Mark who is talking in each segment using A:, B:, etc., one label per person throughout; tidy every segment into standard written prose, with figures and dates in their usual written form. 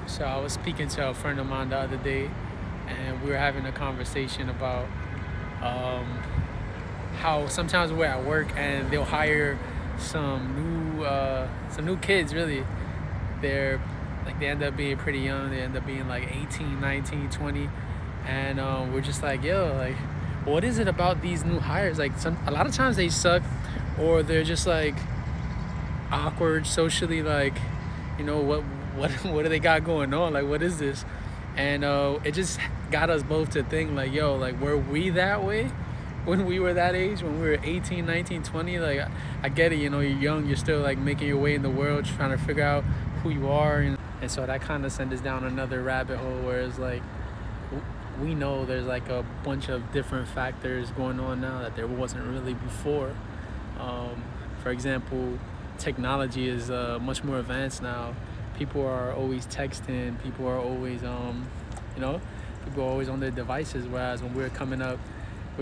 A: So I was speaking to a friend of mine the other day, and we were having a conversation about um, how sometimes we're at work and they'll hire some new kids. Really, they're like they end up being pretty young. They end up being like 18, 19, 20, and we're just like, yo, like, what is it about these new hires? Like, a lot of times they suck, or they're just like awkward socially. Like, what do they got going on? Like, what is this? And it just got us both to think like, yo, like, were we that way when we were that age, when we were 18, 19, 20? Like, I get it, you're young, you're still like making your way in the world, trying to figure out who you are. And so that kind of sent us down another rabbit hole where it's like, we know there's like a bunch of different factors going on now that there wasn't really before. For example, technology is much more advanced now. People are always texting. People are always, people are always on their devices. Whereas when we were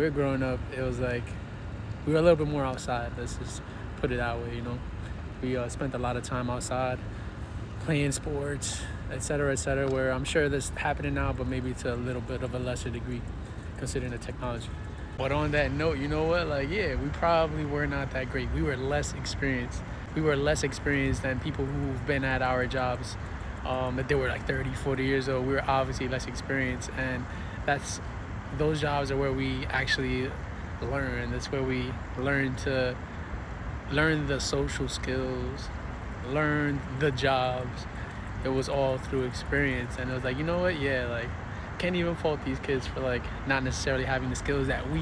A: growing up, it was like we were a little bit more outside. Let's just put it that way. We spent a lot of time outside, playing sports, etc., etc. Where I'm sure that's happening now, but maybe to a little bit of a lesser degree, considering the technology. But on that note, you know what? Like, yeah, we probably were not that great. We were less experienced. We were less experienced than people who've been at our jobs. That they were like 30, 40 years old. We were obviously less experienced, and those jobs are where we actually learn. That's where we learn the social skills, learn the jobs. It was all through experience, and it was like, you know what? Yeah, like, can't even fault these kids for like not necessarily having the skills that we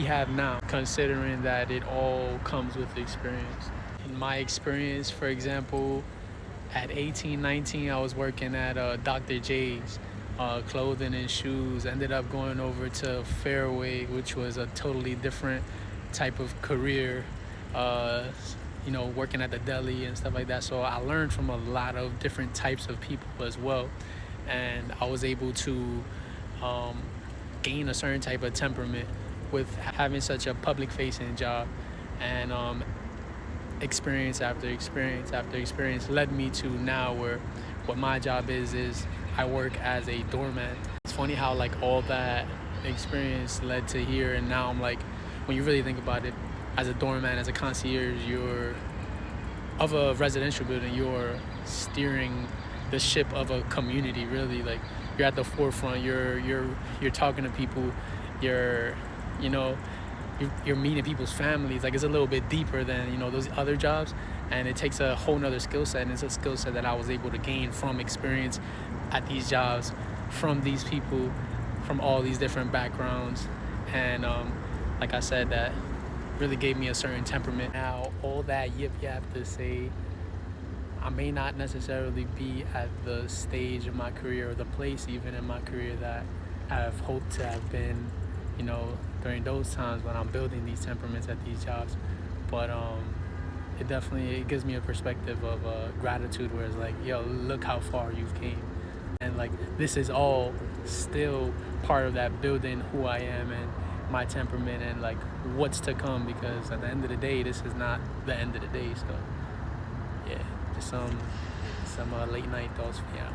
A: have now, considering that it all comes with experience. In my experience, for example, at 18, 19, I was working at Dr. J's, clothing and shoes. Ended up going over to Fairway, which was a totally different type of career, working at the deli and stuff like that. So I learned from a lot of different types of people as well. And I was able to gain a certain type of temperament with having such a public-facing job. And experience after experience after experience led me to now where what my job is I work as a doorman. It's funny how like all that experience led to here, and now I'm like, when you really think about it, as a doorman, as a concierge, you're of a residential building, you're steering the ship of a community, really. Like, you're at the forefront, you're talking to people, you're meeting people's families. Like, it's a little bit deeper than those other jobs, and it takes a whole nother skill set. And it's a skill set that I was able to gain from experience at these jobs, from these people, from all these different backgrounds. And like I said, that really gave me a certain temperament. Now, all that yip yap to say, I may not necessarily be at the stage of my career, or the place even in my career that I've hoped to have been, during those times when I'm building these temperaments at these jobs. But it gives me a perspective of gratitude, where it's like, yo, look how far you've came. And like, this is all still part of that building who I am and my temperament, and like what's to come, because at the end of the day, this is not the end of the day. So yeah, just some late night thoughts. Yeah.